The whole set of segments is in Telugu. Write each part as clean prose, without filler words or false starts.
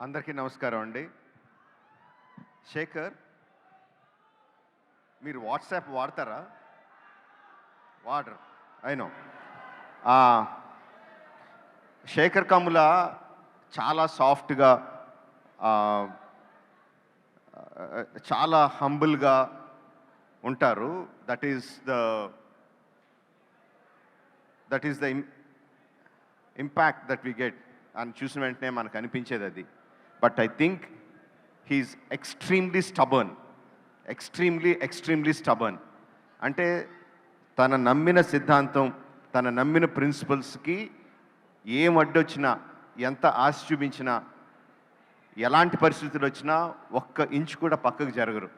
అందరికీ నమస్కారం అండి. శేఖర్, మీరు వాట్సాప్ వాడతారా? వాడరు, అయినో. శేఖర్ కమ్ముల చాలా సాఫ్ట్గా, చాలా హంబుల్గా ఉంటారు. That is the impact that we get అని చూసిన వెంటనే మనకు అనిపించేది అది. But I think he is extremely stubborn. అంటే తన నమ్మిన సిద్ధాంతం, తన నమ్మిన ప్రిన్సిపల్స్కి ఏం అడ్డొచ్చినా, ఎంత ఆశ చూపించినా, ఎలాంటి పరిస్థితులు వచ్చినా ఒక్క ఇంచు కూడా పక్కకు జరగరు.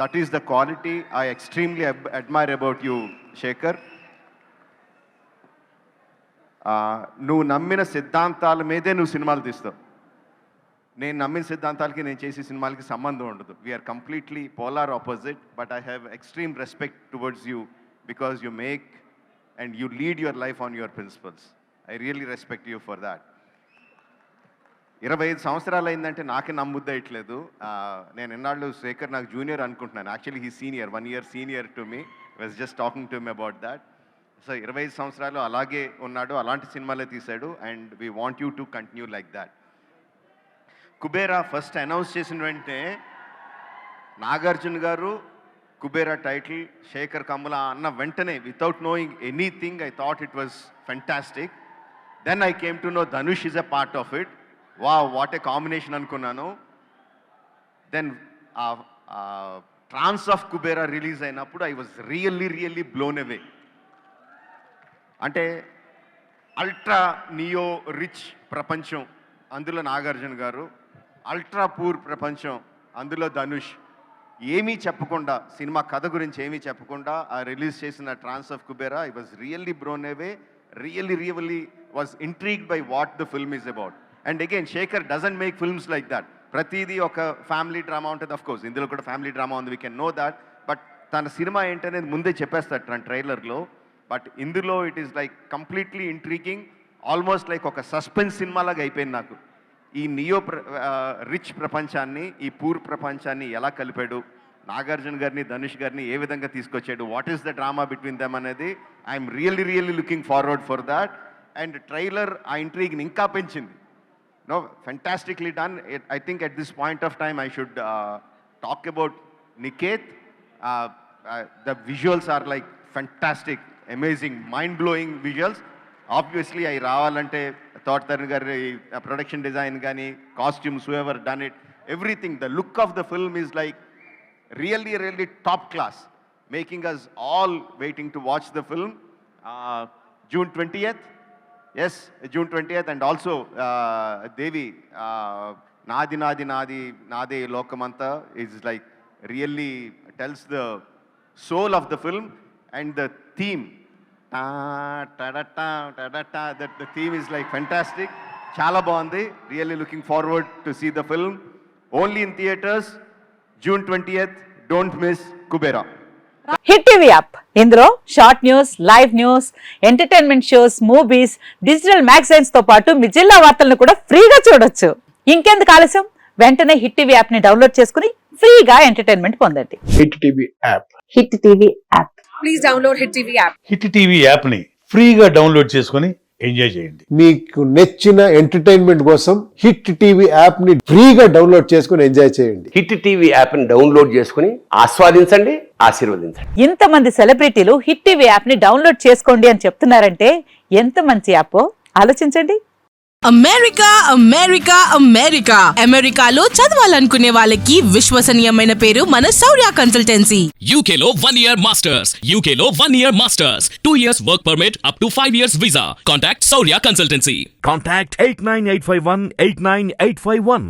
That is the quality I extremely admire about you Shekhar. నువ్వు నమ్మిన సిద్ధాంతాల మీదే నువ్వు సినిమాలు తీస్తావు. నేను నమ్మిన సిద్ధాంతాలకి, నేను చేసే సినిమాలకి సంబంధం ఉండదు. We are completely polar opposite. But I have extreme respect towards you because you make and you lead your life on your principles. I really respect you for that. 25 సంవత్సరాలు అయిందంటే నాకే నమ్ముద్దయట్లేదు. నేను ఎన్నాళ్ళు శేఖర్ నాకు జూనియర్ అనుకుంటున్నాను. Actually he senior, 1 year senior to me. Was just talking to me about that. So 25 సంవత్సరాలు అలాగే ఉన్నాడు, అలాంటి సినిమాలే తీశాడు. And we want you to continue like that. Kubera first announce చేసిన వెంటనే నాగార్జున గారు కుబేరా టైటిల్ శేఖర్ కమ్ముల అన్న వెంటనే, without knowing anything, I thought it was fantastic. Then I came to know Dhanush is a part of it. What a combination అనుకున్నాను. Then trance of Kubera release అయినప్పుడు I was really blown away. అంటే అల్ట్రా నియో రిచ్ ప్రపంచం, అందులో నాగార్జున గారు. అల్ట్రా పూర్ ప్రపంచం, అందులో ధనుష్. ఏమీ చెప్పకుండా, సినిమా కథ గురించి ఏమీ చెప్పకుండా రిలీజ్ చేసిన trance of Kubera, I was really blown away. Really was intrigued by what the film is about. And again Shekhar doesn't make films like that. ప్రతిదీ ఒక ఫ్యామిలీ డ్రామా ఉంటుంది. ఆఫ్ కోర్స్ ఇందులో కూడా ఫ్యామిలీ డ్రామా ఉంది, we can know that. But తన సినిమా ఏంటనేది ముందే చెప్పేస్తాడు తన ట్రైలర్లో. బట్ ఇందులో it is like completely intriguing, almost like ఒక సస్పెన్స్ సినిమాలాగా అయిపోయింది నాకు. ఈ నియో రిచ్ ప్రపంచాన్ని, ఈ పూర్ ప్రపంచాన్ని ఎలా కలిపాడు, నాగార్జున గారిని ధనుష్ గారిని ఏ విధంగా తీసుకొచ్చాడు, what is the drama between them అనేది I'm really looking forward for that. And trailer ఆ ఇంట్రీగ్ని ఇంకా పెంచింది. No, fantastically done. I think at this point of time I should talk about Niket. The visuals are like fantastic, amazing, mind-blowing visuals. Obviously, I ravalante Thought Tarun gari production design gani, costumes, whoever done it, everything. The look of the film is like really top class, making us all waiting to watch the film. June 20th. Yes, June 20th. And also Devi, Nadi Lokamanta is like really tells the soul of the film. And the theme, that the theme is like fantastic. Chala baagundi. Really looking forward to see the film. Only in theaters, June 20th. Don't miss Kubera. Hit TV app, ఇందులో short news, live news, entertainment shows, movies, digital magazines తో పాటు మీ జిల్లా వార్తలను కూడా ఫ్రీగా చూడొచ్చు. ఇంకెందుకు ఆలస్యం, వెంటనే హిట్ టీవీ యాప్ ని డౌన్లోడ్ చేసుకుని ఫ్రీగా ఎంటర్టైన్మెంట్ పొందండి. Hit TV app. Hit TV app. Please download hit TV app. Hit TV app ని ఫ్రీగా డౌన్లోడ్ చేసుకుని ఎంజాయ్ చేయండి. మీకు నచ్చిన ఎంటర్టైన్మెంట్ కోసం హిట్ టీవీ యాప్ ని ఫ్రీగా డౌన్లోడ్ చేసుకుని ఎంజాయ్ చేయండి. హిట్ టీవీ యాప్ ని డౌన్లోడ్ చేసుకుని ఆస్వాదించండి, ఆశీర్వదించండి. ఇంతమంది సెలబ్రిటీలు హిట్ టీవీ యాప్ ని డౌన్లోడ్ చేసుకోండి అని చెప్తున్నారంటే ఎంత మంచి యాప్ ఆలోచించండి. అమెరికాలో చదవాలనుకునే వాళ్ళకి విశ్వసనీయమైన పేరు మన శౌర్య కన్సల్టెన్సీ. UK లో 1 year masters, UK లో 1 year masters, 2 years work permit up to 5 years visa. Contact Saurya Consultancy. Contact 89851 89851.